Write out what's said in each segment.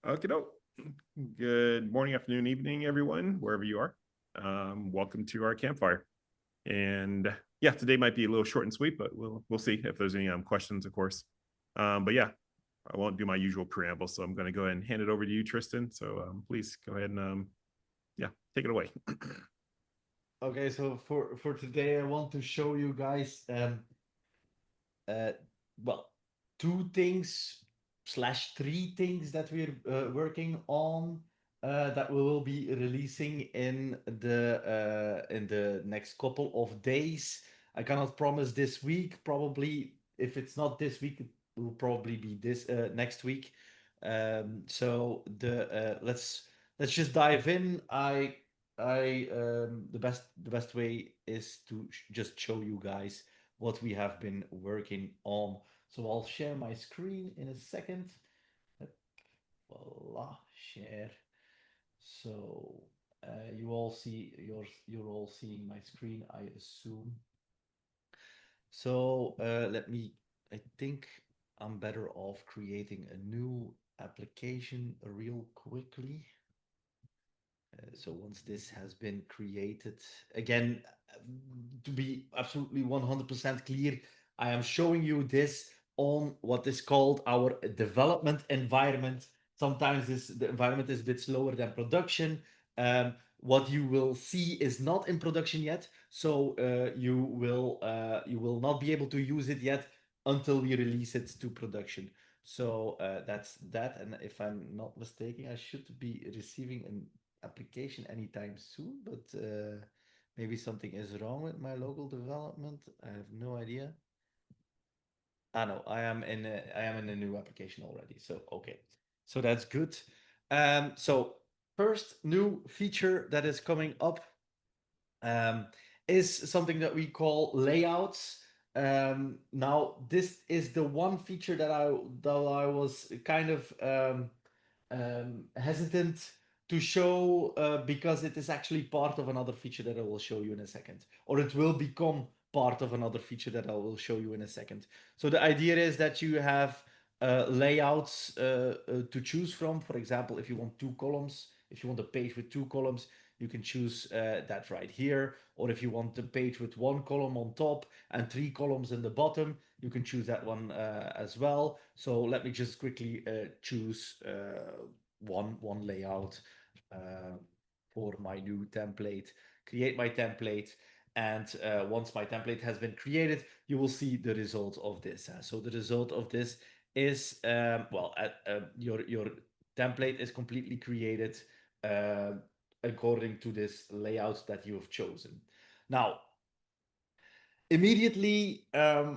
Okay, good morning, afternoon, evening, everyone, wherever you are. Welcome to our campfire. And yeah, today might be a little short and sweet, but we'll see if there's any questions, of course. But yeah, I won't do my usual preamble, so I'm going to go ahead and hand it over to you, Tristan. So please go ahead and yeah, take it away. Okay, so for today, I want to show you guys uh well, two things slash three things that we're working on that we will be releasing in the next couple of days. I cannot promise this week. Probably, if it's not this week, it will probably be this next week. So let's just dive in. The best way is to just show you guys what we have been working on. So I'll share my screen in a second. Voila, share. So you all see you're all seeing my screen, I assume. So let me. I think I'm better off creating a new application real quickly. So once this has been created, again, to be absolutely 100% clear, I am showing you this on what is called our development environment. Sometimes the environment is a bit slower than production. What you will see is not in production yet, so you will not be able to use it yet until we release it to production. So that's that. And if I'm not mistaken, I should be receiving an application anytime soon, but maybe something is wrong with my local development. I have no idea. Ah, no, I am in a new application already. So okay, so that's good. So first new feature that is coming up um, is something that we call layouts. Now this is the one feature that I was kind of hesitant to show because it is actually part of another feature that I will show you in a second, or it will become part of another feature that I will show you in a second. So the idea is that you have layouts to choose from. For example, if you want two columns, if you want a page with two columns, you can choose that right here. Or if you want a page with one column on top and three columns in the bottom, you can choose that one as well. So let me just quickly choose one layout uh, for my new template, create my template. And once my template has been created, you will see the result of this. So the result of this is, your template is completely created uh, according to this layout that you have chosen. Now, immediately, I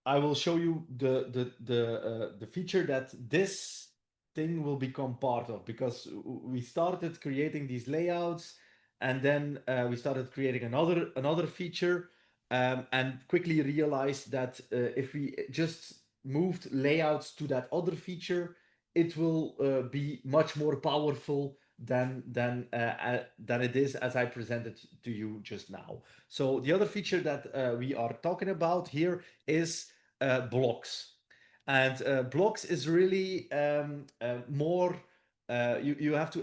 will show you the feature that this thing will become part of, because we started creating these layouts, and then we started creating another feature, and quickly realized that if we just moved layouts to that other feature, it will be much more powerful than it is as I presented to you just now. So the other feature that we are talking about here is blocks. And blocks is really more, you have to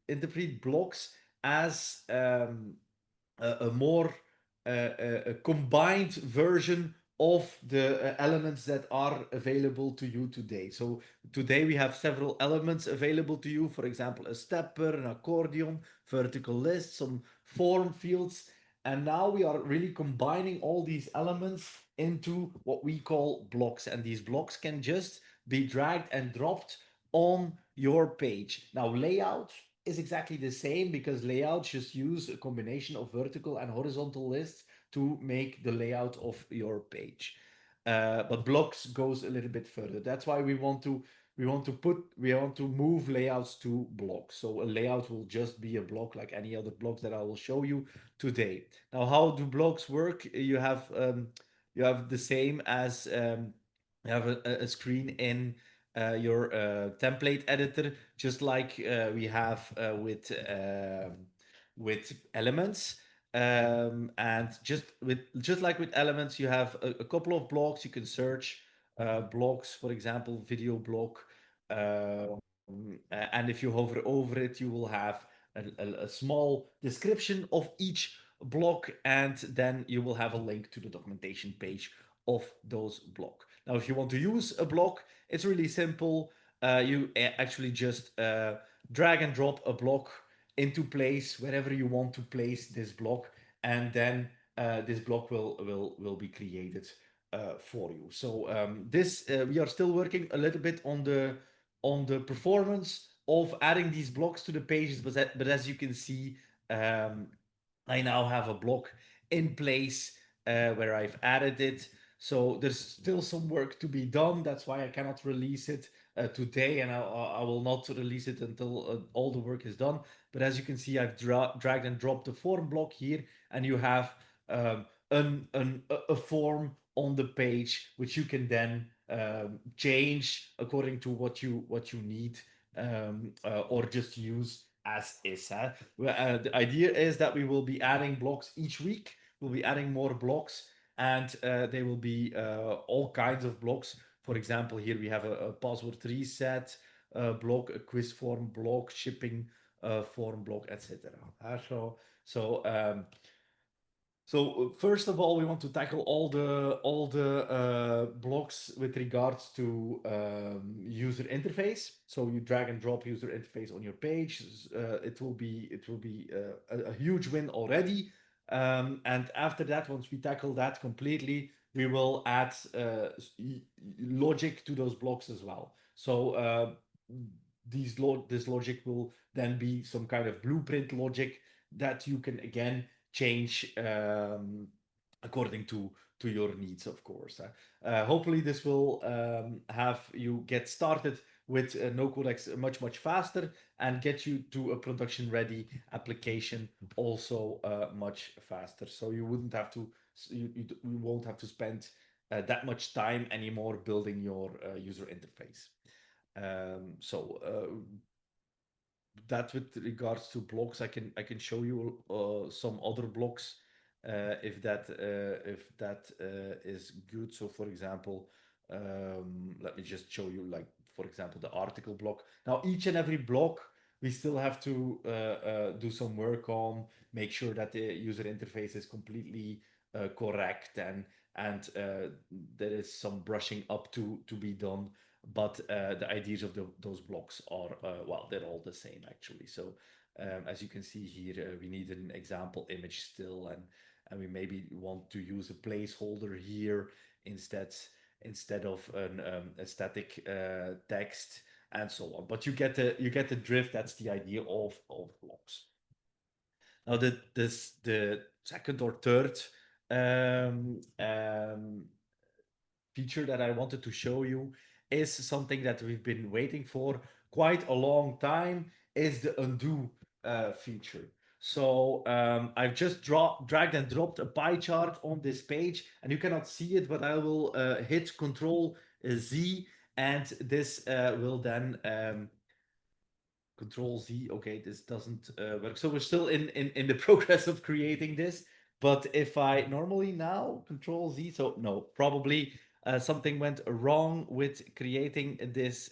interpret blocks as a more a combined version of the elements that are available to you today. So today we have several elements available to you, for example, a stepper, an accordion, vertical list, some form fields. And now we are really combining all these elements into what we call blocks. And these blocks can just be dragged and dropped on your page. Now, layout is exactly the same, because layouts just use a combination of vertical and horizontal lists to make the layout of your page. But blocks goes a little bit further. That's why we want to move layouts to blocks. So a layout will just be a block like any other blocks that I will show you today. Now, how do blocks work? You have the same as you have a screen in your template editor, just like we have with elements. And just like with elements, you have a couple of blocks. You can search blocks, for example, video block. and if you hover over it, you will have a small description of each block, and then you will have a link to the documentation page of those block. Now, if you want to use a block, it's really simple. You actually just drag and drop a block into place wherever you want to place this block, and then this block will be created for you. So this we are still working a little bit on the performance of adding these blocks to the pages, but as you can see, I now have a block in place where I've added it. So there's still some work to be done. That's why I cannot release it today, and I will not release it until all the work is done. But as you can see, I've dragged and dropped the form block here, and you have a form on the page which you can then change according to what you need, or just use as is. The idea is that we will be adding blocks each week. We'll be adding more blocks, and they will be all kinds of blocks. For example, here we have a password reset block, a quiz form block, shipping form block, etc. So first of all, we want to tackle all the blocks with regards to user interface. So you drag and drop user interface on your page. It will be a huge win already. And after that, once we tackle that completely, we will add logic to those blocks as well. So this logic will then be some kind of blueprint logic that you can again change according to your needs, of course. Hopefully this will have you get started with NoCode-X much faster and get you to a production ready application also much faster. So you wouldn't have to you won't have to spend that much time anymore building your user interface. That with regards to blocks, I can show you some other blocks if that is good. So for example, let me just show you, like, for example, the article block. Now each and every block we still have to do some work on, make sure that the user interface is completely correct, and there is some brushing up to be done. But the ideas of those blocks are, well, they're all the same actually. So as you can see here, we need an example image still, and we maybe want to use a placeholder here instead of a static text, and so on. But you get the drift. That's the idea of blocks. Now the second or third feature that I wanted to show you is something that we've been waiting for quite a long time, is the undo feature. So I've just dragged and dropped a pie chart on this page, and you cannot see it, but I will hit Control Z, and this will then Control Z. Okay, this doesn't work. So we're still in the progress of creating this. But if I normally now Control Z, so no, probably something went wrong with creating this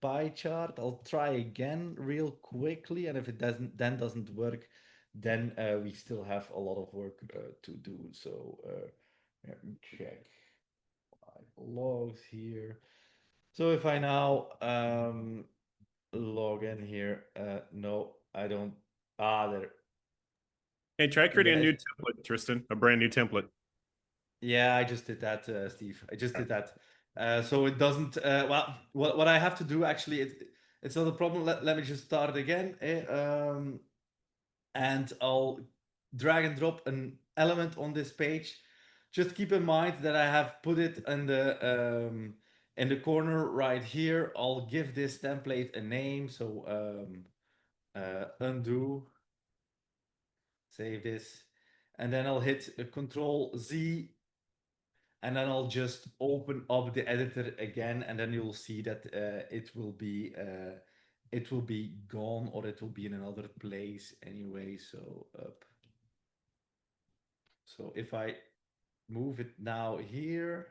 pie chart. I'll try again real quickly, and if it doesn't work, then we still have a lot of work to do. So let me check my logs here. So if I now log in here, no, I don't. There. Hey, try creating a Yeah, new template, Tristan, a brand new template. yeah, I just did that, Steve. I just did that. So it doesn't. Well, what I have to do actually, it's not a problem. Let me just start again, and I'll drag and drop an element on this page. Just keep in mind that I have put it in the corner right here. I'll give this template a name. So undo, save this, and then I'll hit Control Z, and then I'll just open up the editor again, and then you'll see that it will be gone, or it will be in another place anyway. So up. So if I move it now here,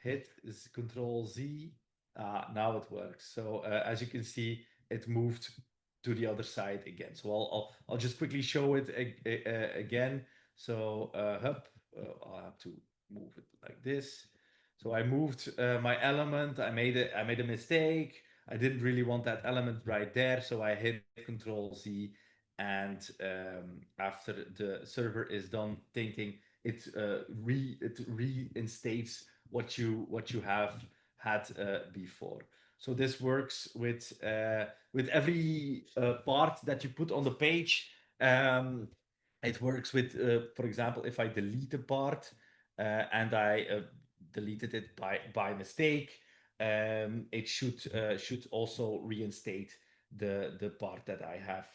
hit is Control Z. Now it works. So as you can see, it moved to the other side again. So I'll just quickly show it again. So I'll have to move it like this. So I moved my element. I made a mistake. I didn't really want that element right there, so I hit Control Z, and after the server is done thinking, it reinstates what you have had before. So this works with every part that you put on the page. It works with, for example, if I delete a part and I deleted it by mistake, it should also reinstate the part that I have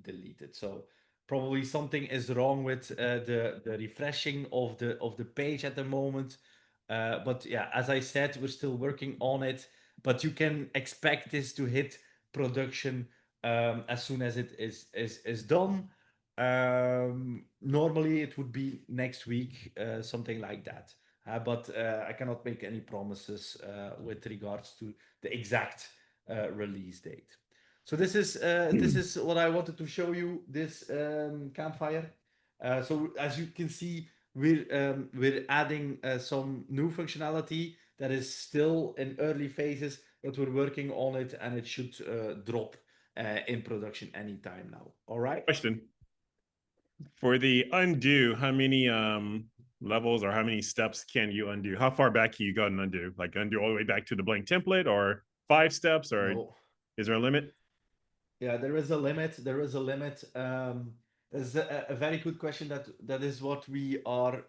deleted. So probably something is wrong with the refreshing of the page at the moment. But yeah, as I said, we're still working on it. But you can expect this to hit production as soon as it is done. Normally it would be next week, something like that. But I cannot make any promises with regards to the exact release date. So this is what I wanted to show you, this campfire. So as you can see, we're adding some new functionality that is still in early phases, but we're working on it, and it should drop in production anytime now. All right. Question. For the undo, how many levels or how many steps can you undo? How far back can you go and undo? Like undo all the way back to the blank template, or 5 steps, or No. is there a limit? Yeah, there is a limit. There is a limit. This is a very good question. That is what we are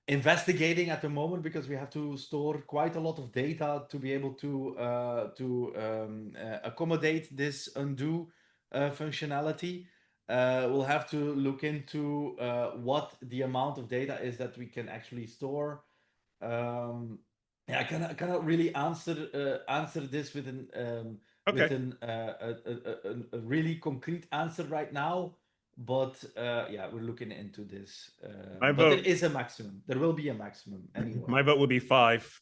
investigating at the moment, because we have to store quite a lot of data to be able to accommodate this undo functionality. We'll have to look into what the amount of data is that we can actually store. Yeah, I cannot really answer this with an Okay. with an a really concrete answer right now. But yeah, we're looking into this. My But there vote- is a maximum. There will be a maximum anyway. My vote would be 5.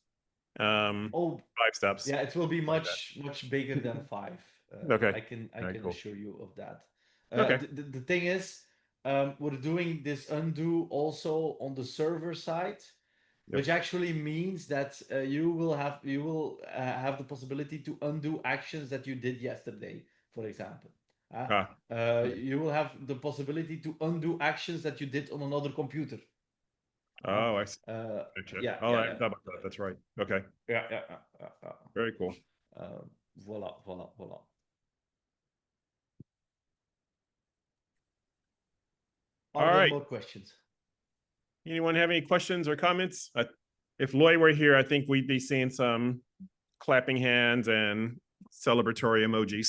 Oh, 5 steps. yeah, it will be Like much bigger than 5. Okay. I can Alright, cool. assure you of that. Okay. The thing is, we're doing this undo also on the server side, which actually means that you will have the possibility to undo actions that you did yesterday, for example. You will have the possibility to undo actions that you did on another computer. Oh, I see. Gotcha. Yeah, Oh, yeah, I yeah. thought about that. That's right. Okay. Yeah. Very cool. Voila. Are All there right. more questions? Anyone have any questions or comments? If Lloyd were here, I think we'd be seeing some clapping hands and celebratory emojis.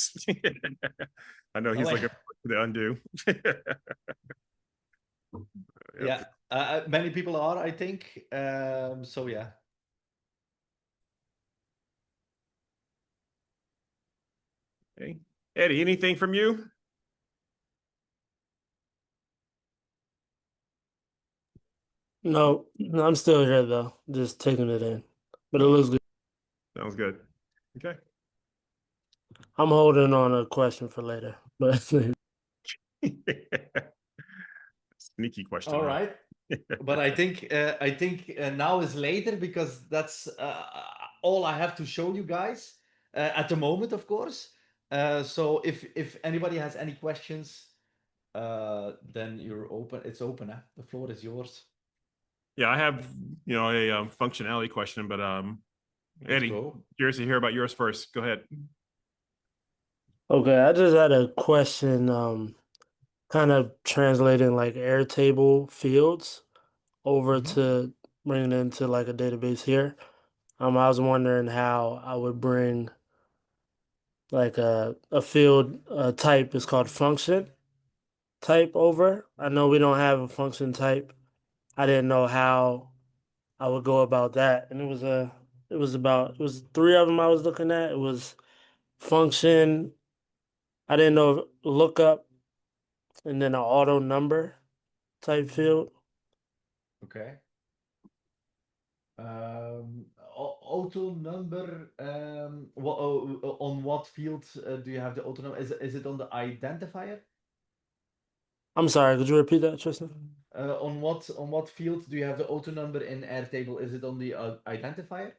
I know he's Oh, looking for the undo. Yeah, many people are, I think. So yeah. Okay. Eddie, anything from you? No, I'm still here though, just taking it in. But it looks good. Sounds good. Okay. I'm holding on a question for later, but Sneaky question. All right. But I think now is later, because that's all I have to show you guys at the moment, of course. So if anybody has any questions, then you're open. It's open. The floor is yours. Yeah, I have a functionality question, but Eddie, curious to hear about yours first. Go ahead. okay, I just had a question, kind of translating like Airtable fields over to bringing it into like a database here. I was wondering how I would bring like a field type is called function type over. I know we don't have a function type. I didn't know how I would go about that. And it was 3 of them I was looking at. It was function. I didn't know lookup, and then an auto number type field. Okay. Auto number. On what field do you have the auto number? Is it on the identifier? I'm sorry, could you repeat that, Tristan? On what field do you have the auto number in Airtable? Is it on the identifier?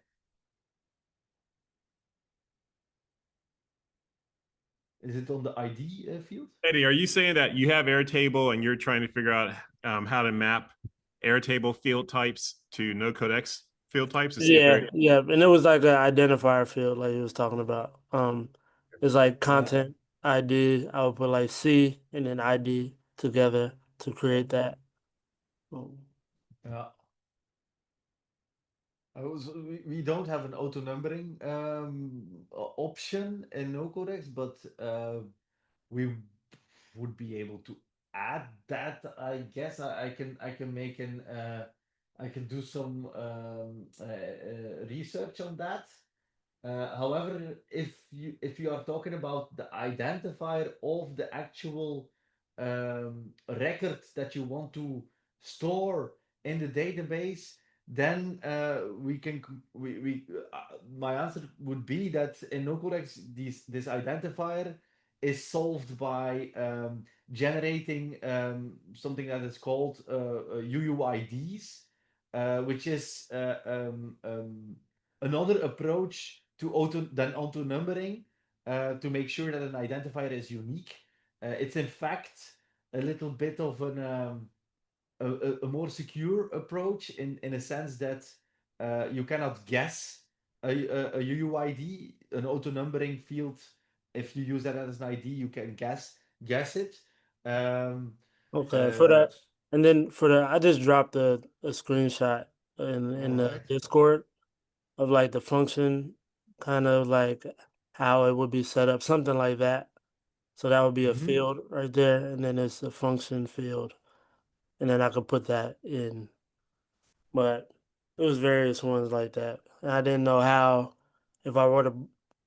Is it on the ID field? Eddie, are you saying that you have Airtable and you're trying to figure out how to map Airtable field types to NoCode-X field types to see if they're Yeah, and it was like an identifier field, like he was talking about. It's like content ID. I would put like C and then ID together to create that. Yeah. We don't have an auto numbering option in NoCode-X, but we would be able to add that. I guess I can make an I can do some research on that. However, if you are talking about the identifier of the actual record that you want to store in the database, then my answer would be that in NoCodex this identifier is solved by generating something that is called UUIDs, which is another approach to auto numbering to make sure that an identifier is unique. It's in fact a little bit of a more secure approach in a sense that you cannot guess a UUID, an auto numbering field. If you use that as an ID, you can guess it. Okay, for that, and then for the, I just dropped a screenshot in the Discord of like the function, kind of like how it would be set up, something like that. So that would be a field right there, and then it's a function field, and then I could put that in. But it was various ones like that, and I didn't know how, if I were to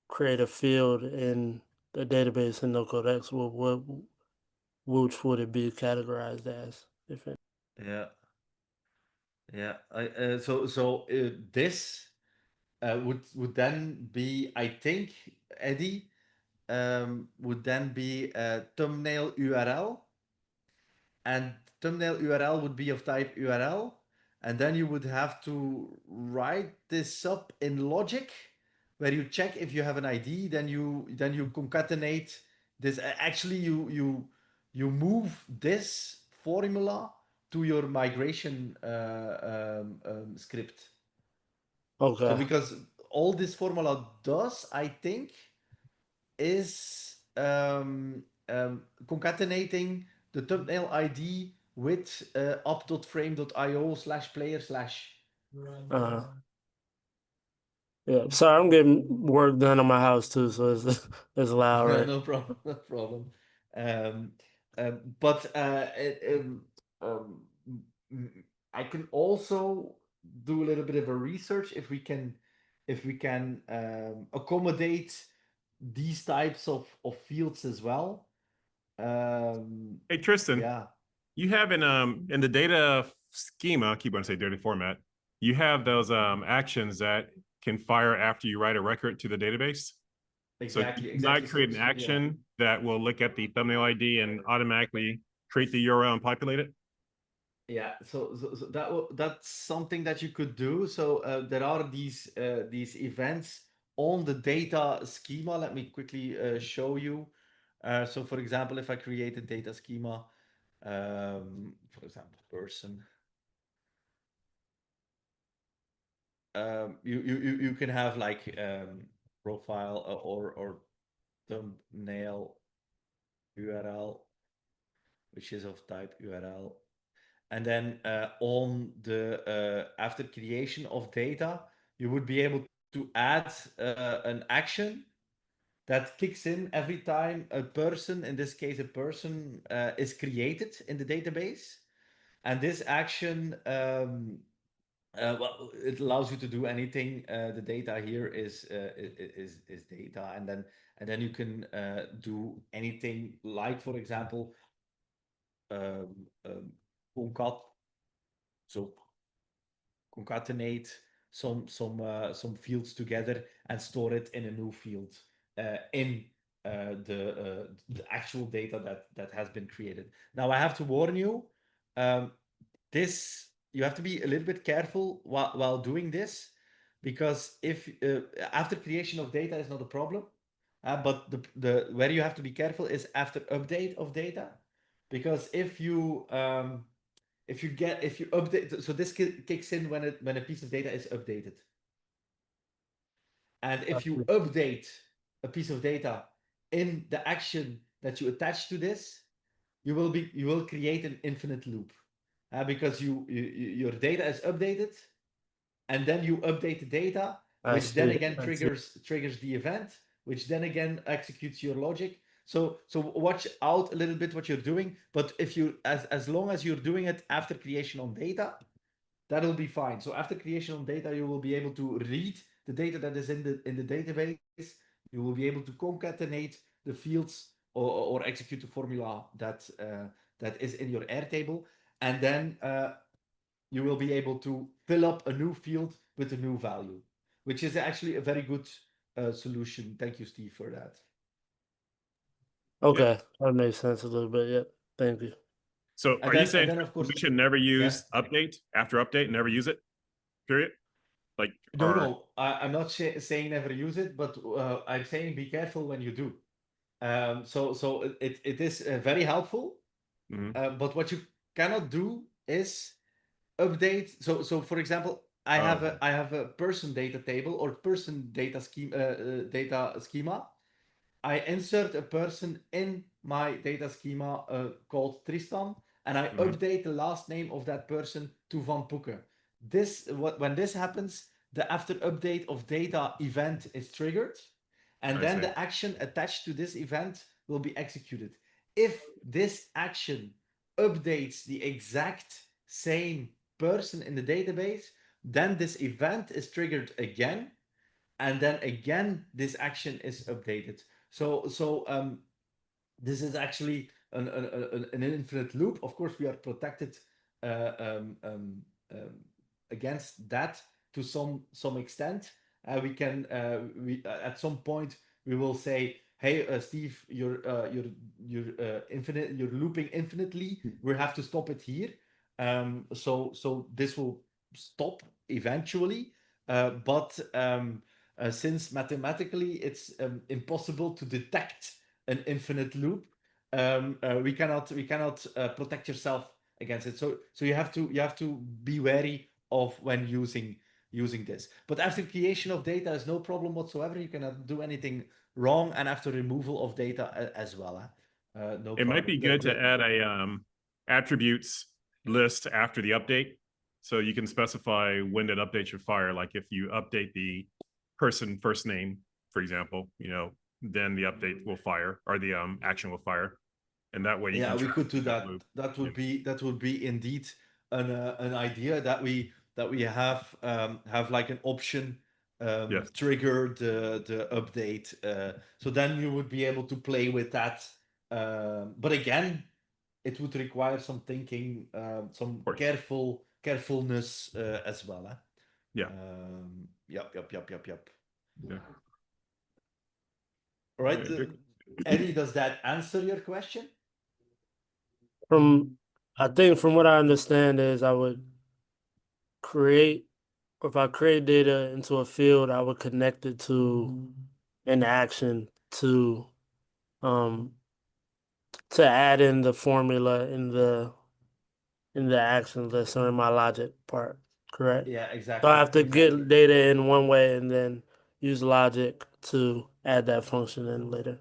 create a field in the database in NoCodeX, which would it be categorized as? If it... This would then be, I think, Eddie, would then be a thumbnail URL, and thumbnail URL would be of type URL, and then you would have to write this up in logic, where you check if you have an ID, then you concatenate this. Actually, you move this formula to your migration script. Okay. So because all this formula does, I think, is concatenating the thumbnail ID with up.frame.io/player/. Yeah, sorry, I'm getting work done on my house too, so it's loud, right? No problem, no problem. But I can also do a little bit of a research if we can accommodate these types of fields as well. Hey Tristan, Yeah. you have in the data schema, I keep on saying data format, you have those actions that can fire after you write a record to the database. Exactly. So you might create an action that will look at the thumbnail ID and automatically create the URL and populate it. Yeah, so that's something that you could do. So there are these events on the data schema. Let me quickly show you. So for example, if I create a data schema, for example, person, you can have like profile or thumbnail URL, which is of type URL. And then on the after creation of data, you would be able to add an action that kicks in every time a person, in this case a person, is created in the database. And this action, well, it allows you to do anything. The data here is data, and then you can do anything, like for example, concat. So concatenate some fields together and store it in a new field in the actual data that has been created. Now I have to warn you, this you have to be a little bit careful while doing this, because if after creation of data is not a problem, but the where you have to be careful is after update of data, because if you update, so this kicks in when a piece of data is updated, and if you update a piece of data in the action that you attach to this, you will create an infinite loop, because your data is updated, and then you update the data, which then again triggers the event, which then again executes your logic. So watch out a little bit what you're doing, but if you as long as you're doing it after creation on data, that'll be fine. So after creation on data, you will be able to read the data that is in the database. You will be able to concatenate the fields or execute the formula that is in your Airtable, and then you will be able to fill up a new field with a new value, which is actually a very good solution. Thank you, Steve, for that. Okay, that makes sense a little bit. Yeah, thank you. So And are you saying of course, we should never use update after update, never use it? Period. Like no, I'm not saying never use it, but I'm saying be careful when you do. So it is very helpful, but what you cannot do is update. So for example, I have a person data table or person data schema. I insert a person in my data schema called Tristan, and I update the last name of that person to Van Poeken. When this happens, the after update of data event is triggered, and then the action attached to this event will be executed. If this action updates the exact same person in the database, then this event is triggered again, and then again this action is updated. So this is actually an infinite loop. Of course, we are protected against that to some extent. We can at some point we will say, hey, Steve, you're looping infinitely. We have to stop it here. So this will stop eventually, but since mathematically it's impossible to detect an infinite loop, we cannot protect yourself against it. So you have to be wary of when using this. But after creation of data is no problem whatsoever. You cannot do anything wrong, and after removal of data as well. No problem. It might be good to add a attributes list after the update, so you can specify when that update should fire. Like if you update the person first name, for example, then the update will fire, or the action will fire, and that way you can we could do that. Loop. That would be indeed an idea that we have like an option trigger the update. So then you would be able to play with that. But again, it would require some thinking, some carefulness as well. Yeah. Yep. Yeah. All right. Eddie, does that answer your question? I think from what I understand is I would create, or if I create data into a field, I would connect it to an action to add in the formula in the action list or in my logic part, correct? Yeah, exactly. So I have to get data in one way and then use logic to add that function in later.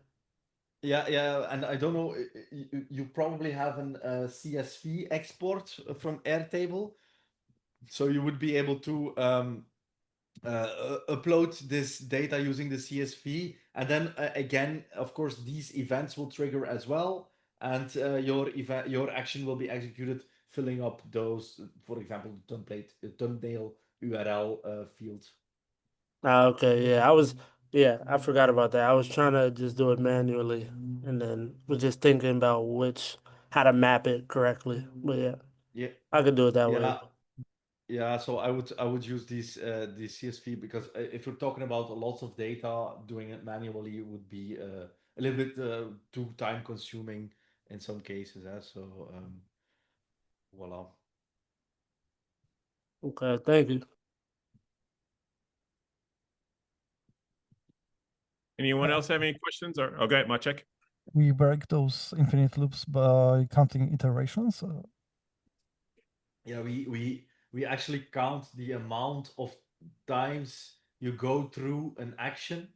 Yeah, and I don't know, you probably have an CSV export from Airtable, so you would be able to upload this data using the CSV, and then again, of course, these events will trigger as well, and your action will be executed, filling up those, for example, thumbnail URL fields. Okay, I forgot about that. I was trying to just do it manually, and then was just thinking about how to map it correctly. But yeah, I could do it that way. Yeah, so I would use these CSV because if you're talking about lots of data, doing it manually would be a little bit too time consuming in some cases. So voila. Okay, thank you. Anyone else have any questions? Or okay, Maciek. We break those infinite loops by counting iterations. Yeah, we actually count the amount of times you go through an action,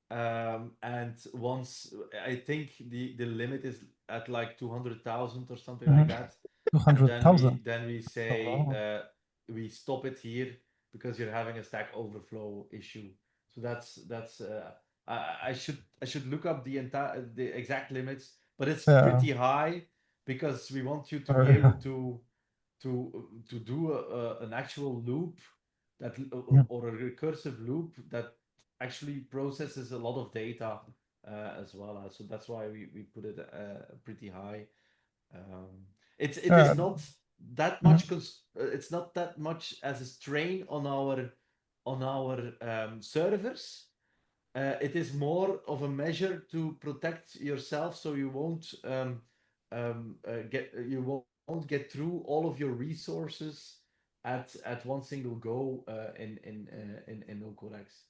and once I think the limit is at like 200,000 or something like that. And then 200,000. we say wow. we stop it here because you're having a Stack Overflow issue. So that's I should look up the exact limits, but it's Yeah. pretty high because we want you to be Or- able to do an actual loop that Yeah. or a recursive loop that actually processes a lot of data as well. So that's why we put it pretty high. It is not that much it's not that much as a strain on our servers. It is more of a measure to protect yourself, so you won't get through all of your resources at one single go in NoCode-X.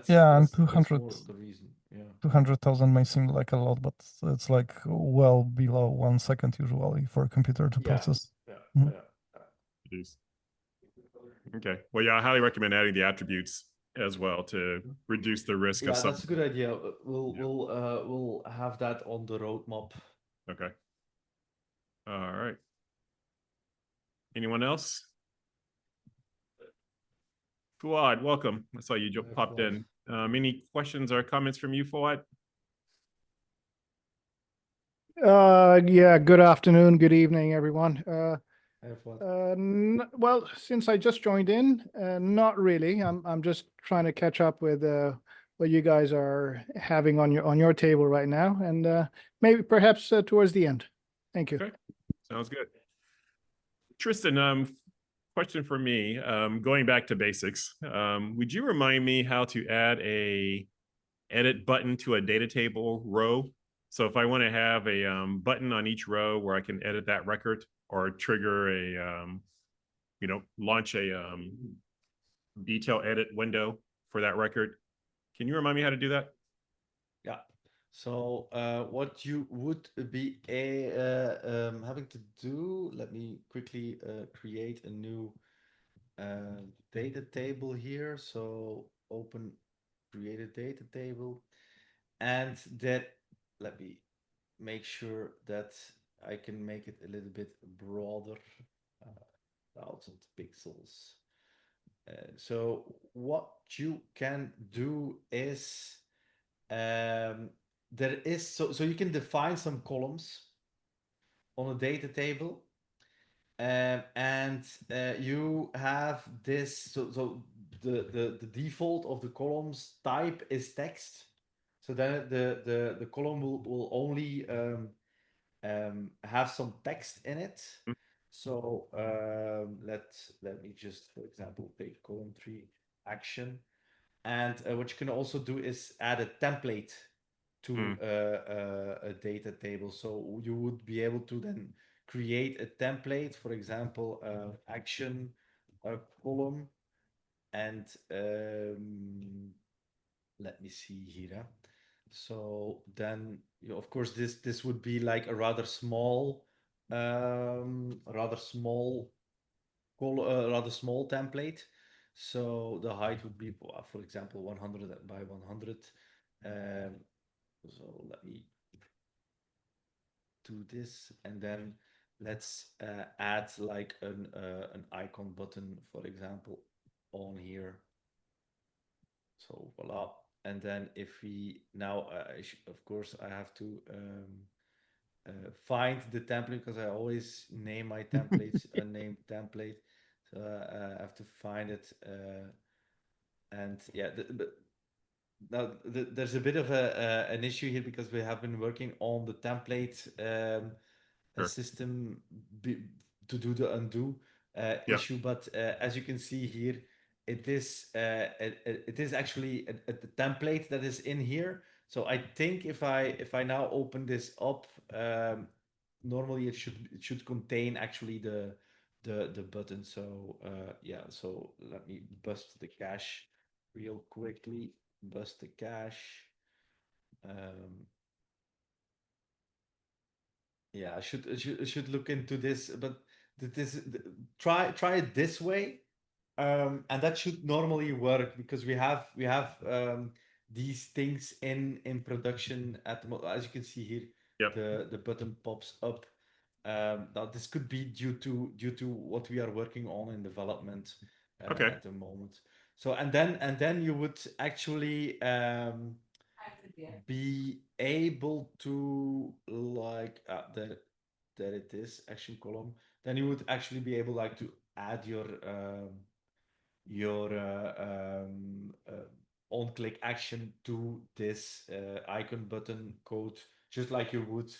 Yeah, and That's 200 more the reason. Yeah. 200,000 may seem like a lot, but it's like well below 1 second usually for a computer to process. Mhm. Jeez. Okay. Well, yeah, I highly recommend adding the attributes as well to reduce the risk of Yeah, some. that's a good idea. We'll have that on the roadmap. Okay. All right. Anyone else? Fuad, welcome. I saw you popped Fuad. in. Any questions or comments from you, Fuad? Yeah, good afternoon, good evening, everyone. Hi, Fuad. Well, since I just joined in, not really. I'm just trying to catch up with what you guys are having on your table right now, and maybe perhaps towards the end. Thank you. Okay, sounds good. Tristan, question for me. Going back to basics, would you remind me how to add a edit button to a data table row? So if I want to have a button on each row where I can edit that record or trigger a, launch a detail edit window for that record, can you remind me how to do that? Yeah. So what you would be having to do, let me quickly create a new data table here. So open create a data table, and that let me make sure that I can make it a little bit broader, 1000 pixels. So what you can do is there is so you can define some columns on a data table, and you have this. So the default of the columns type is text. So then the column will only have some text in it. So let me just, for example, take column 3 action. And what you can also do is add a template to a data table. So you would be able to then create a template, for example, action, a column, and let me see here. So then, of course, this would be like a rather small template. So the height would be, for example, 100 by 100. So let me do this, and then let's add like an icon button, for example, on here. So voila. And then if we now, of course, I have to find the template because I always name my templates unnamed template. So I have to find it. And yeah, now there's a bit of an issue here because we have been working on the template Sure. system to do the undo. issue, but as you can see here, it is actually a template that is in here. So I think if I now open this up, normally it should contain actually the button. So yeah, so let me bust the cache real quickly. Bust the cache. Yeah, I should look into this, but try it this way, and that should normally work because we have these things in production at the moment. As you can see here, Yep. the button pops up. Now this could be due to what we are working on in development Okay. at the moment. So and then you would actually be able to like there it is, action column. Then you would actually be able like to add your on-click action to this icon button code, just like you would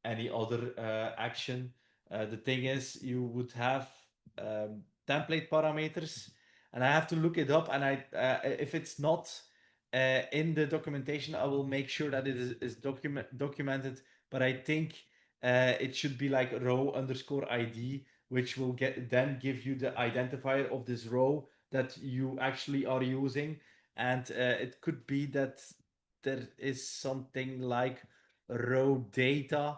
any other action. The thing is, you would have template parameters, and I have to look it up. And if it's not in the documentation, I will make sure that it is documented. But I think it should be like row_ID, which will then give you the identifier of this row that you actually are using. And it could be that there is something like row data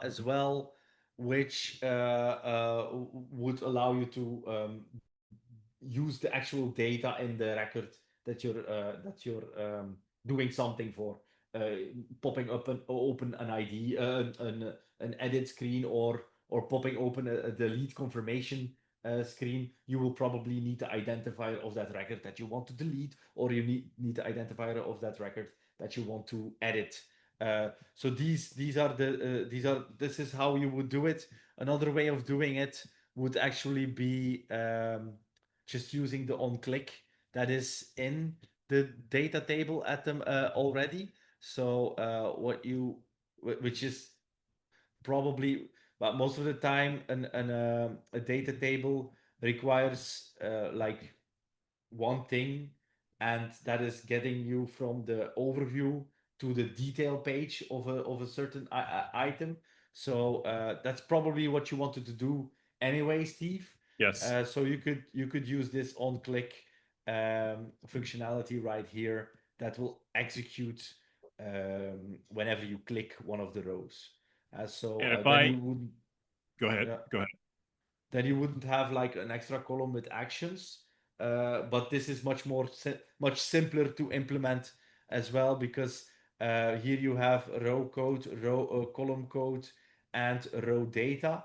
as well, which would allow you to use the actual data in the record that you're doing something for. Popping up open an ID, an edit screen, or popping open a delete confirmation screen. You will probably need the identifier of that record that you want to delete, or you need the identifier of that record that you want to edit. So this is how you would do it. Another way of doing it would actually be just using the on-click that is in the data table at them already. So which is probably, but most of the time, a data table requires like one thing, and that is getting you from the overview to the detail page of a certain item. So that's probably what you wanted to do anyway, Steve. Yes. So you could use this on-click functionality right here that will execute whenever you click one of the rows. So And if then you wouldn't. Go ahead. Yeah. Go ahead. Then you wouldn't have like an extra column with actions. But this is much simpler to implement as well, because here you have row code, column code, and row data,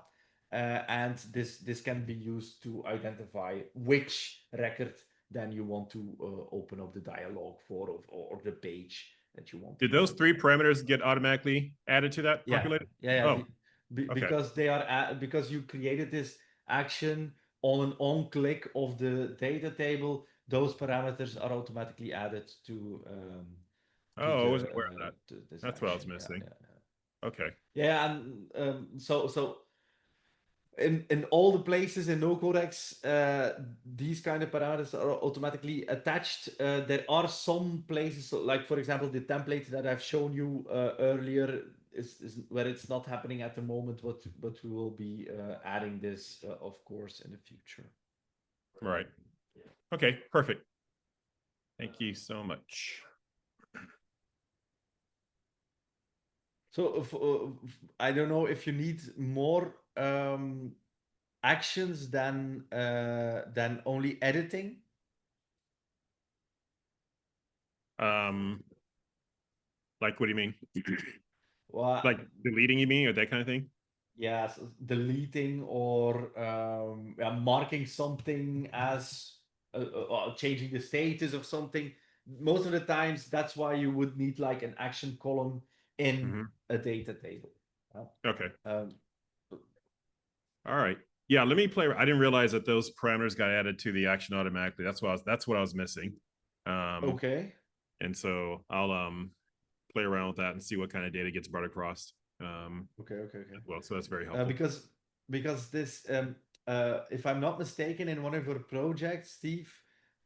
and this can be used to identify which record then you want to open up the dialog for, or the page that you want. Did those three parameters get automatically added to that populated? Yeah. Oh, because they are because you created this action on an on-click of the data table. Those parameters are automatically added to. I wasn't aware of that. That's what I was missing. Okay. Yeah, and so in all the places in NoCode-X, these kind of parameters are automatically attached. There are some places, like for example, the template that I've shown you earlier is where it's not happening at the moment, but we will be adding this, of course, in the future. Right. Okay, perfect. Thank you so much. So I don't know if you need more actions than only editing. Like, what do you mean? Well, like deleting, you mean, or that kind of thing? Yes, deleting or marking something as changing the status of something. Most of the times, that's why you would need like an action column in a data table. Okay. All right. Yeah, let me play. I didn't realize that those parameters got added to the action automatically. That's what I was missing. Okay. And so I'll play around with that and see what kind of data gets brought across. Okay. Well, so that's very helpful. Because this, if I'm not mistaken, in one of your projects, Steve,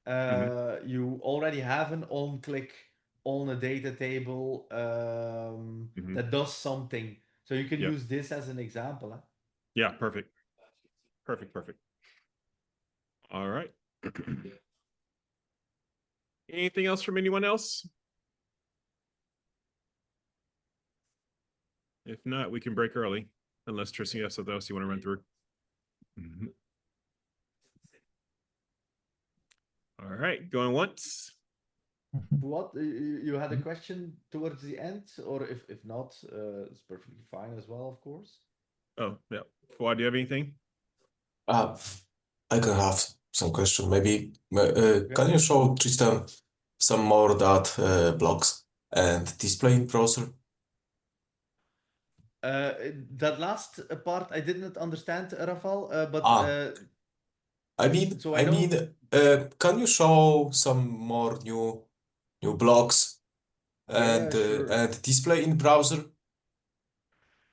you already have an on-click on a data table that does something. So you can use this as an example. Huh? Yeah, perfect. All right. Anything else from anyone else? If not, we can break early, unless Tristan, you have something else you want to run through. All right, going once. What you had a question towards the end, or if not, it's perfectly fine as well, of course. Oh yeah, Fuad, do you have anything? I can have some question. Maybe can you show Tristan some more that blocks and display in browser? That last part I did not understand, Rafal. But I mean, so can you show some more new blocks and sure. and display in browser?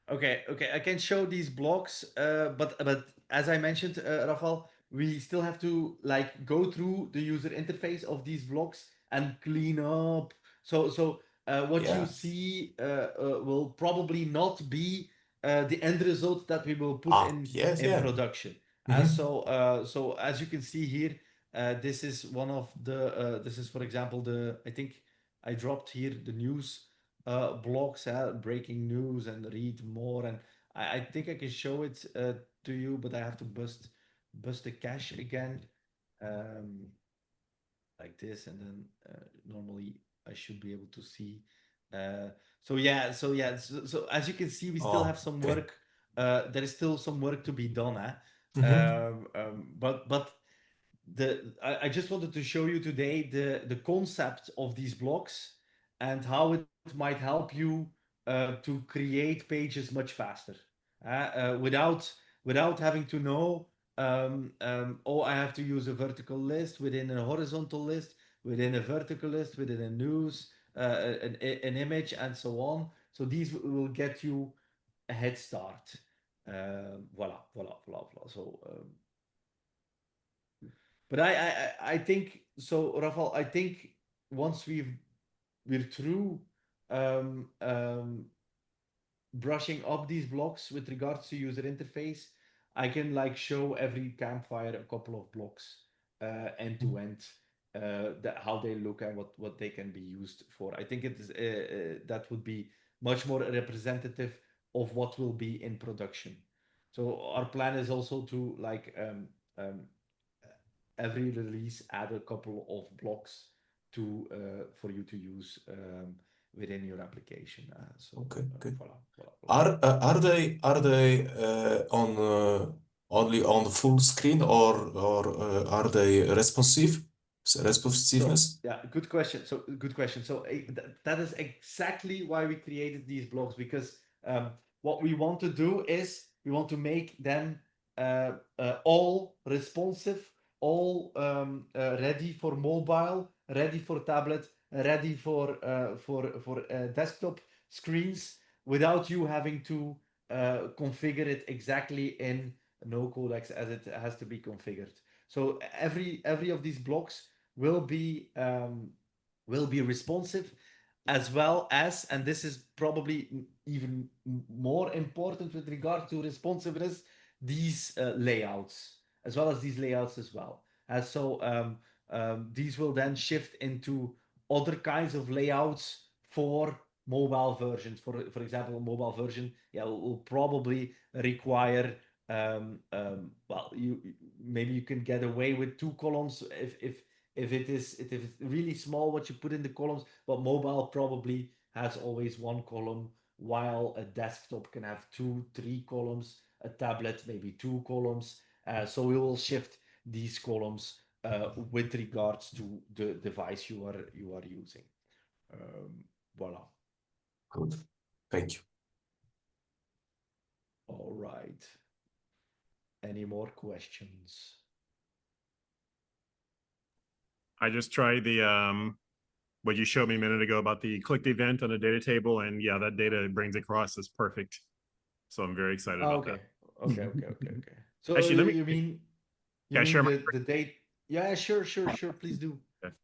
Okay. I can show these blocks, but as I mentioned, Rafal, we still have to like go through the user interface of these blocks and clean up. So what you see will probably not be the end result that we will put in production. So as you can see here, this is one of the this is, for example, I think I dropped here the news blogs, breaking news, and read more. And I think I can show it to you, but I have to bust the cache again, like this, and then normally I should be able to see. So as you can see, we still have some work. There is still some work to be done, but I just wanted to show you today the concept of these blocks and how it might help you to create pages much faster without having to know oh, I have to use a vertical list within a horizontal list, within a vertical list, within a news, an image, and so on. So these will get you a head start. Voila. So but I think so, Rafal. I think once we're through brushing up these blocks with regards to user interface, I can like show every campfire a couple of blocks end to end, how they look and what they can be used for. I think it is that would be much more representative of what will be in production. So our plan is also to like every release add a couple of blocks to for you to use within your application. Okay. Voila. Are they on only on the full screen or are they responsiveness? Yeah, good question. So that is exactly why we created these blocks, because what we want to do is we want to make them all responsive, all ready for mobile, ready for tablet, ready for desktop screens, without you having to configure it exactly in NoCode-X as it has to be configured. So every of these blocks will be responsive, as well as, and this is probably even more important with regard to responsiveness, these layouts, as well as these layouts as well. So these will then shift into other kinds of layouts for mobile versions. For example, a mobile version will probably require well, maybe you can get away with 2 columns if it's really small what you put in the columns, but mobile probably has always 1 column, while a desktop can have 2, 3 columns, a tablet maybe 2 columns. So we will shift these columns with regards to the device you are using. Voila. Good. Thank you. All right. Any more questions? I just tried the what you showed me a minute ago about the clicked event on a data table, and yeah, that data brings across is perfect. So I'm very excited about Okay. that. Okay. So Actually, let me. you mean Can I share my the date? Yeah, sure, please do. Okay.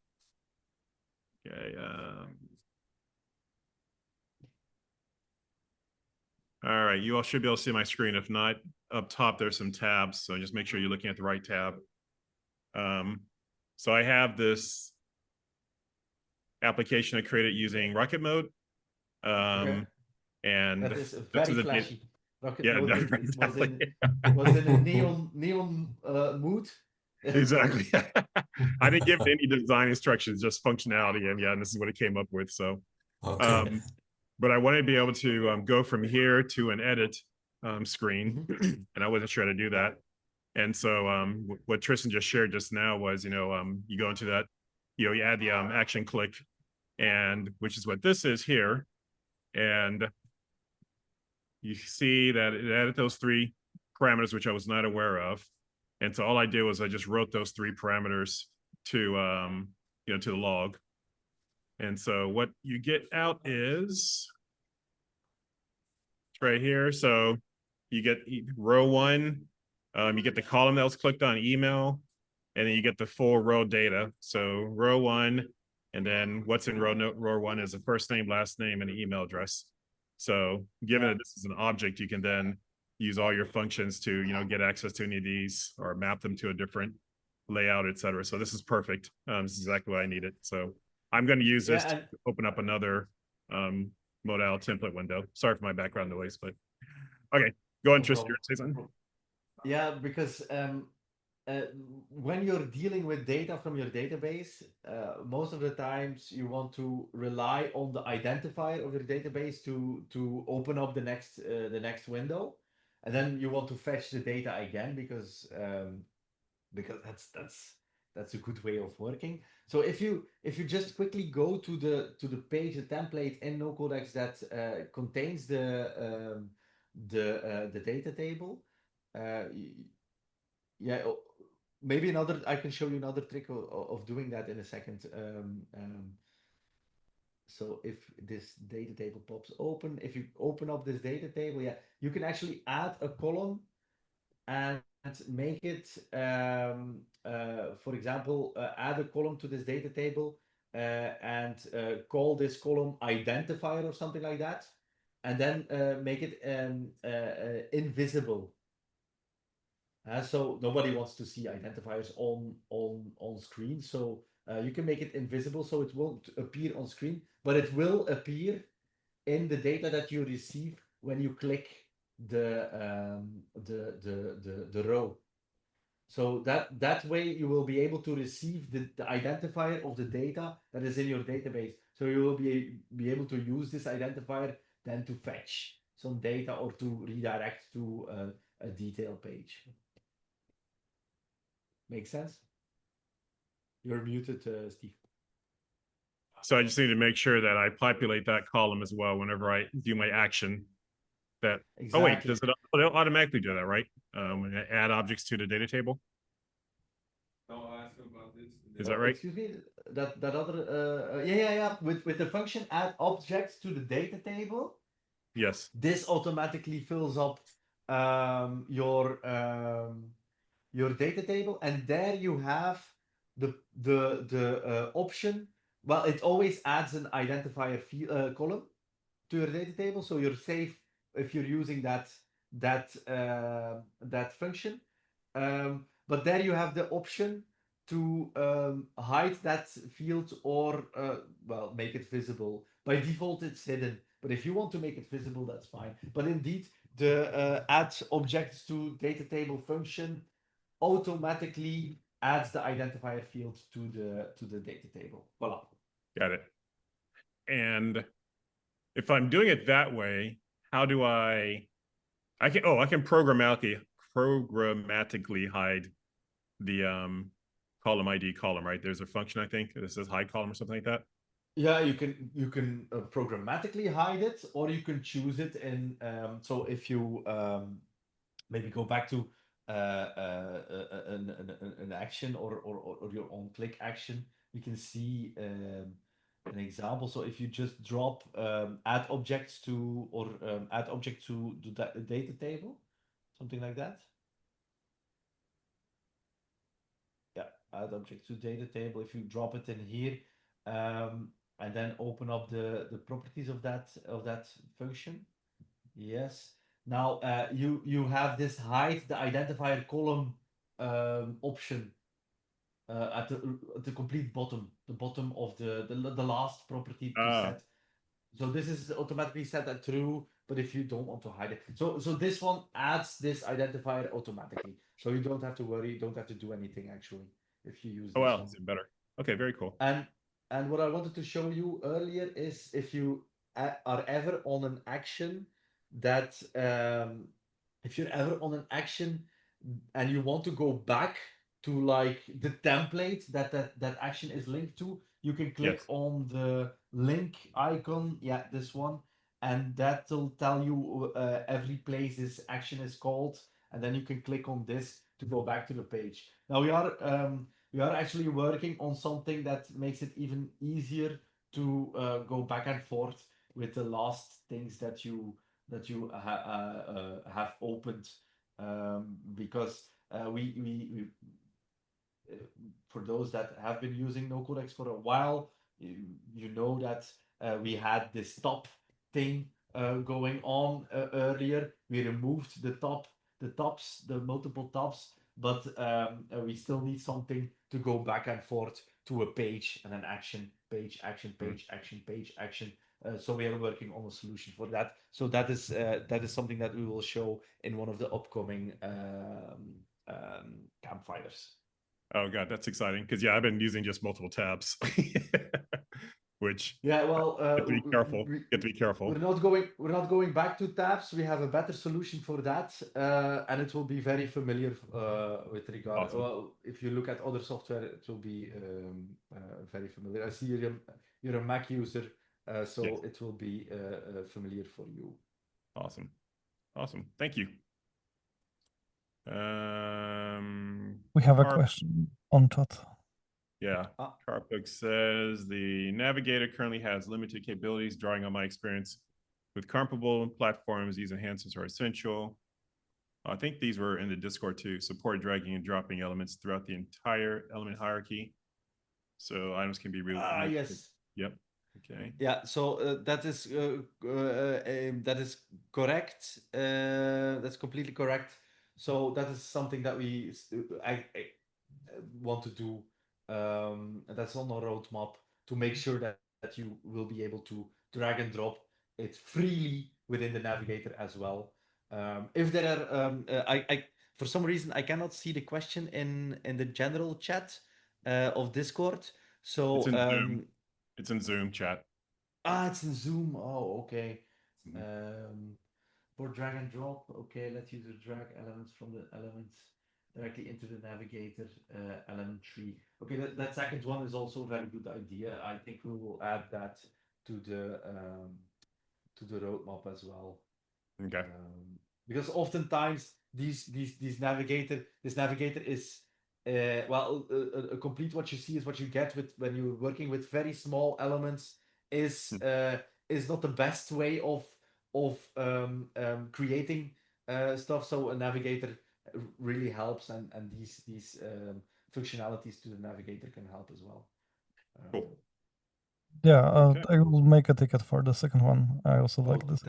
All right, you all should be able to see my screen. If not, up top there's some tabs, so just make sure you're looking at the right tab. So I have this application I created using Rocket Mode. Okay. And That is this very is a flashy. Rocket yeah, Mode exactly. was in a neon mood. Exactly. I didn't give it any design instructions, just functionality, and yeah, and this is what it came up with. So, Okay. but I wanted to be able to go from here to an edit screen, and I wasn't sure how to do that. And so, what Tristan just shared just now was, you go into that, you add the action click, and which is what this is here, and you see that it added those 3 parameters, which I was not aware of. And so all I did was I just wrote those 3 parameters to, to the log. And so what you get out is right here. So you get row 1, you get the column that was clicked on, email, and then you get the full row data. So row 1, and then what's in row 1 is the first name, last name, and an email address. So given that this is an object, you can then use all your functions to, get access to any of these or map them to a different layout, et cetera. So this is perfect. This is exactly what I needed. So I'm going to use this to open up another modal template window. Sorry for my background noise, but okay. Go on, Tristan, say something. Yeah, because when you're dealing with data from your database, most of the times you want to rely on the identifier of your database to open up the next window, and then you want to fetch the data again because that's a good way of working. So if you just quickly go to the page, the template in NoCode-X that contains the data table, yeah. Maybe I can show you another trick of doing that in a second. So if this data table pops open, if you open up this data table, yeah, you can actually add a column and make it, for example, add a column to this data table and call this column identifier or something like that, and then make it invisible. So nobody wants to see identifiers on screen. So you can make it invisible so it won't appear on screen, but it will appear in the data that you receive when you click the row. So that way you will be able to receive the identifier of the data that is in your database. So you will be able to use this identifier then to fetch some data or to redirect to a detail page. Make sense? You're muted, Steve. So I just need to make sure that I populate that column as well whenever I do my action. Exactly. Oh wait, does it automatically do that, right? When I add objects to the data table. I'll ask about this. Is that right? Excuse me. That other yeah. With the function add objects to the data table. Yes. This automatically fills up your data table, and there you have the option. Well, it always adds an identifier column to your data table, so you're safe if you're using that function. But there you have the option to hide that field or well, make it visible. By default, it's hidden, but if you want to make it visible, that's fine. But indeed, the add objects to data table function automatically adds the identifier field to the data table. Voila. Got it. And if I'm doing it that way, how do I can programmatically hide the column ID column, right? There's a function, I think, that says hide column or something like that. Yeah, you can programmatically hide it, or you can choose it in. So if you maybe go back to an action or your own click action, you can see an example. So if you just drop add objects to or add object to the data table, something like that. Yeah, add object to data table. If you drop it in here, and then open up the properties of that function. Yes. Now you have this hide the identifier column option at the complete bottom, the bottom of the last property to set. So this is automatically set at true, but if you don't want to hide it, so this one adds this identifier automatically, so you don't have to worry, you don't have to do anything actually if you use this wow, one. it's better. Okay, very cool. And what I wanted to show you earlier is if you are ever on an action that if you're ever on an action and you want to go back to like the template that action is linked to, you can click Yes. on the link icon, yeah, this one, and that will tell you every place this action is called, and then you can click on this to go back to the page. Now we are actually working on something that makes it even easier to go back and forth with the last things that you have opened, because we for those that have been using NoCode-X for a while, you know that we had this top thing going on earlier. We removed the tops, the multiple tops, but we still need something to go back and forth to a page and an action, page, action, page, action, page, action. So we are working on a solution for that. So that is something that we will show in one of the upcoming campfires. Oh god, that's exciting because yeah, I've been using just multiple tabs, which yeah, well, get to be careful. Get to be careful. We're not going back to tabs. We have a better solution for that, and it will be very familiar with regard. Awesome. Well, if you look at other software, it will be very familiar. I see you're a Mac user, so yes. it will be familiar for you. Awesome, awesome. Thank you. We have a question on chat. Yeah, Carpuk says the navigator currently has limited capabilities. Drawing on my experience with comparable platforms, these enhancements are essential. I think these were in the Discord too. Support dragging and dropping elements throughout the entire element hierarchy, so items can be really. Yes. Yep. Okay. Yeah. So that is correct. That's completely correct. So that is something that I want to do. That's on our roadmap to make sure that you will be able to drag and drop it freely within the navigator as well. If there are, I for some reason I cannot see the question in the general chat of Discord. So it's in Zoom. It's in Zoom chat. It's in Zoom. Oh, okay. For drag and drop, okay, let's use the drag elements from the elements directly into the navigator element tree. Okay, that second one is also a very good idea. I think we will add that to the roadmap as well. Okay. Because oftentimes this navigator is complete. What you see is what you get with when you're working with very small elements is not the best way of creating stuff. So a navigator really helps, and these functionalities to the navigator can help as well. Cool. Yeah, I will make a ticket for the second one. I also like this.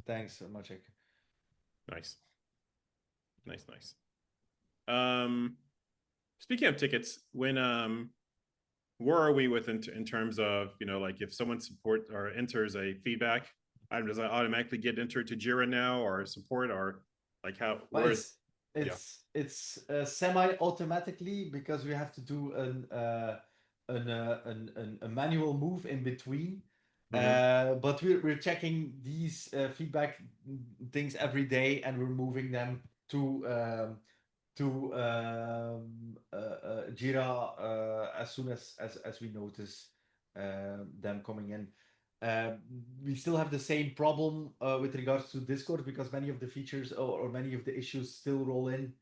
Thanks so much. Nice. Speaking of tickets, when where are we with in terms of, you know, like if someone support or enters a feedback item, does that automatically get entered to Jira now or support, or like how? Well, it's semi-automatically, because we have to do a manual move in between. But we're checking these feedback things every day, and we're moving them to Jira as soon as we notice them coming in. We still have the same problem with regards to Discord, because many of the features or many of the issues still roll in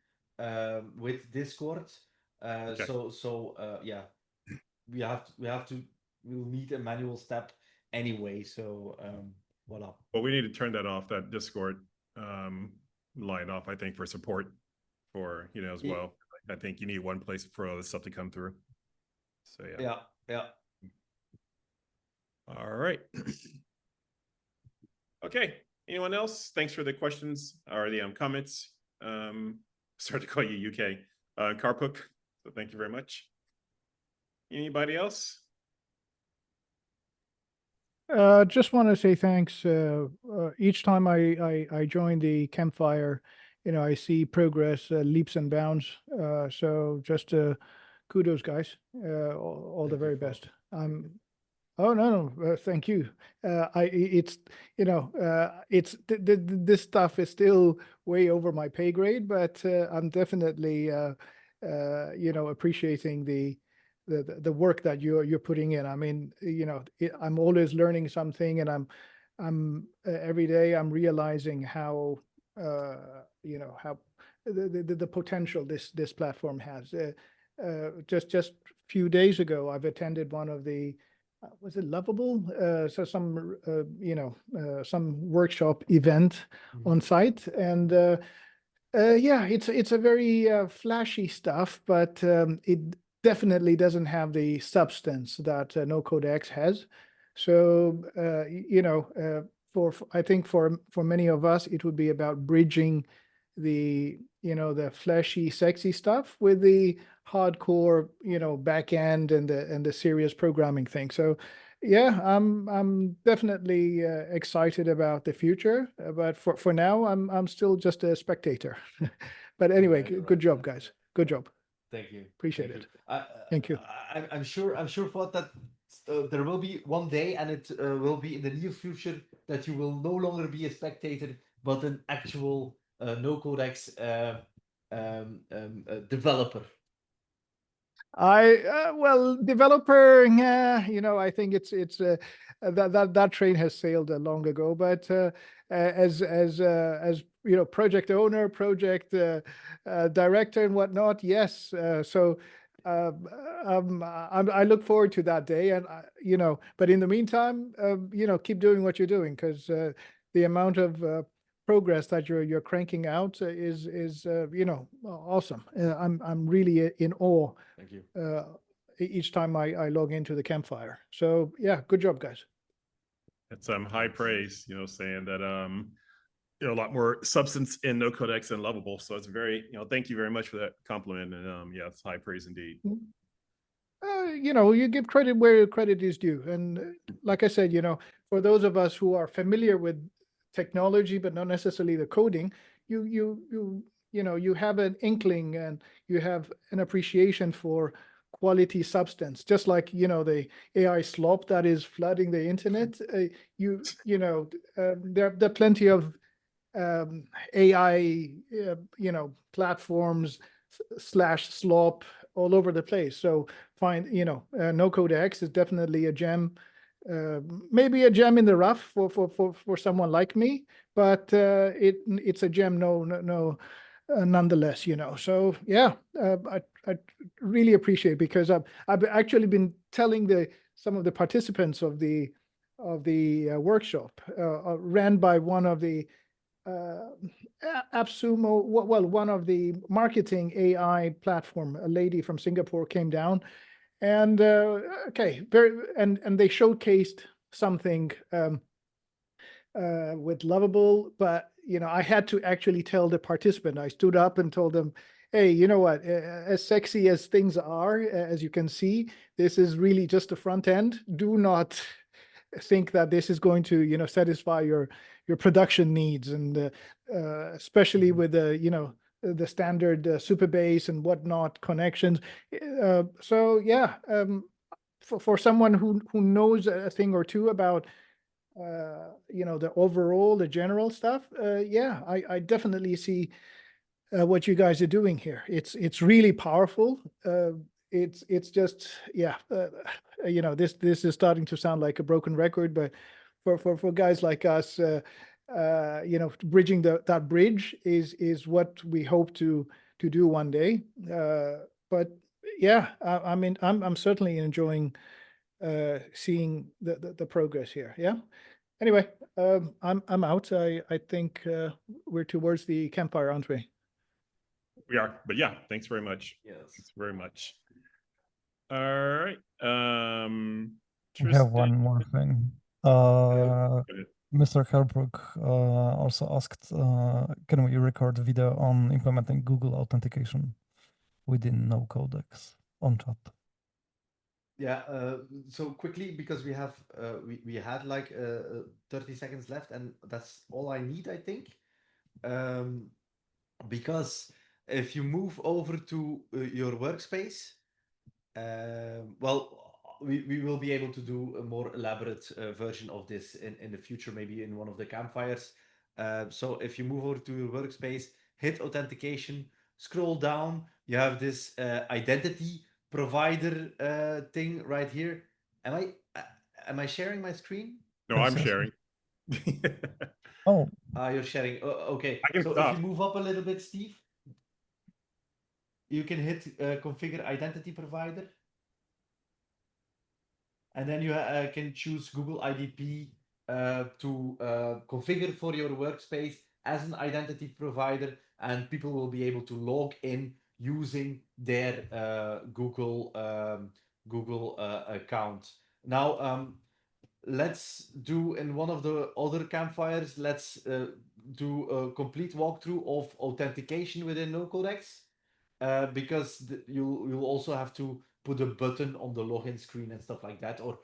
with Discord. Yeah, we have to will need a manual step anyway. So voila. Well, we need to turn that off, that Discord line off, I think, for support for, as well. I think you need one place for all this stuff to come through. So Yeah. All right. Okay. Anyone else? Thanks for the questions or the comments. Sorry to call you UK Carpook. So thank you very much. Anybody else? Just want to say thanks. Each time I join the campfire, I see progress, leaps and bounds. So just kudos, guys. All the very best. Oh no, thank you. It's this stuff is still way over my pay grade, but I'm definitely appreciating the work that you're putting in. I mean, I'm always learning something, and I'm every day I'm realizing how how the potential this platform has. Just few days ago, I've attended one of the was it Lovable? So some some workshop event on site, and yeah, it's a very flashy stuff, but it definitely doesn't have the substance that NoCode-X has. So I think for many of us, it would be about bridging the the flashy, sexy stuff with the hardcore back end and the serious programming thing. So yeah, I'm definitely excited about the future, but for now I'm still just a spectator. But anyway, good job, guys. Good job. Thank you. Appreciate it. Thank you. I'm sure Fuad, that there will be one day, and it will be in the near future, that you will no longer be a spectator, but an actual NoCode-X developer. Well, developer, I think it's that train has sailed long ago. But as project owner, project director, and whatnot, yes. So I look forward to that day, and But in the meantime, keep doing what you're doing, because the amount of progress that you're cranking out is awesome. I'm really in awe. Thank you. Each time I log into the campfire. So yeah, good job, guys. It's high praise, saying that a lot more substance in NoCode-X and Lovable. So it's very, thank you very much for that compliment. And yeah, it's high praise indeed. You give credit where credit is due. And like I said, for those of us who are familiar with technology, but not necessarily the coding, you have an inkling, and you have an appreciation for quality substance, just like the AI slop that is flooding the internet. There are plenty of AI platforms / slop all over the place. So NoCode-X is definitely a gem. Maybe a gem in the rough for someone like me, but it's a gem nonetheless. So yeah, I really appreciate it, because I've actually been telling some of the participants of the workshop ran by one of the AppSumo, one of the marketing AI platform. A lady from Singapore came down. And okay, and they showcased something with Lovable, but I had to actually tell the participant. I stood up and told them, "Hey, you know what? As sexy as things are, as you can see, this is really just the front end. Do not think that this is going to satisfy your production needs, and especially with the standard Supabase and whatnot connections." So yeah, for someone who knows a thing or two about the general stuff, yeah, I definitely see what you guys are doing here. It's really powerful. It's just, yeah, this is starting to sound like a broken record, but for guys like us, bridging that bridge is what we hope to do one day. But yeah, I mean, I'm certainly enjoying seeing the progress here. Yeah. Anyway, I'm out. I think we're towards the campfire, aren't we? We are, but yeah, thanks very much. Yes. Thanks very much. All right. We have Tristan. one more thing. Mr. Herbrook also asked, can we record video on implementing Google authentication within NoCode-X on chat? Yeah, so quickly, because we have we had like 30 seconds left, and that's all I need, I think. Because if you move over to your workspace, well, we will be able to do a more elaborate version of this in the future, maybe in one of the campfires. So if you move over to your workspace, hit authentication, scroll down, you have this identity provider thing right here. Am I sharing my screen? No, Yes, I'm yes. sharing. Oh, You're sharing. Okay. I can So stop. if you move up a little bit, Steve, you can hit configure identity provider. And then you can choose Google IDP to configure for your workspace as an identity provider, and people will be able to log in using their Google account. Now, let's do in one of the other campfires, let's do a complete walkthrough of authentication within NoCode-X, because you'll also have to put a button on the login screen and stuff like that, or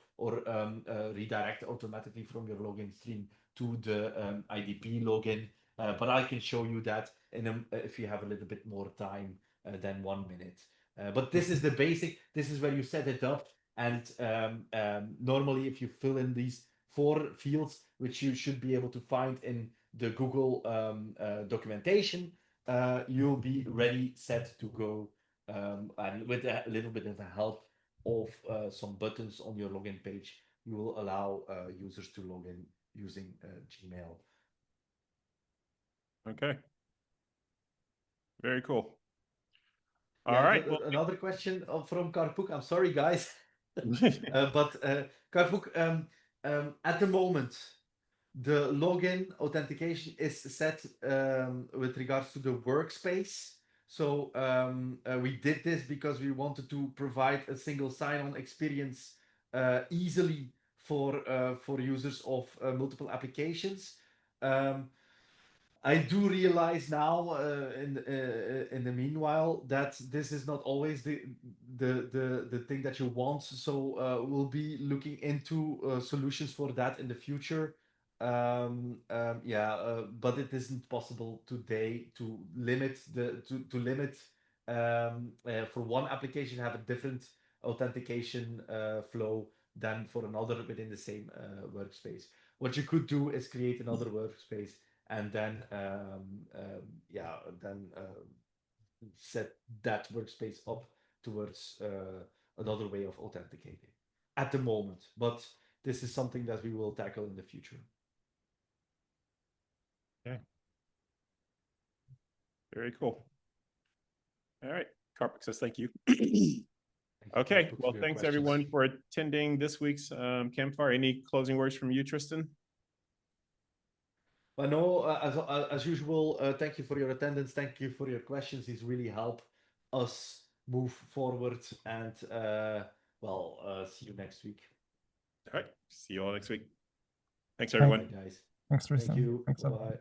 redirect automatically from your login screen to the IDP login. But I can show you that if you have a little bit more time than 1 minute. But this is the basic. This is where you set it up. And normally, if you fill in these 4 fields, which you should be able to find in the Google documentation, you'll be ready, set to go. And with a little bit of the help of some buttons on your login page, you will allow users to log in using Gmail. Okay. Very cool. Yeah, All right. Well, another question from Karpuk. I'm sorry, guys. But Karpuk, at the moment, the login authentication is set with regards to the workspace. So we did this because we wanted to provide a single sign-on experience easily for users of multiple applications. I do realize now, in the meanwhile, that this is not always the thing that you want. So we'll be looking into solutions for that in the future. But it isn't possible today to limit for one application have a different authentication flow than for another within the same workspace. What you could do is create another workspace and then set that workspace up towards another way of authenticating at the moment. But this is something that we will tackle in the future. Okay. Very cool. All right. Karpik says thank you. Okay. Well, thanks everyone for attending this week's campfire. Any closing words from you, Tristan? Well, no, as usual, thank you for your attendance. Thank you for your questions. These really help us move forward. And see you next week. All right. See you all next week. Thanks, everyone. Bye, guys. thanks, Tristan. Thank you. Thanks, Bye.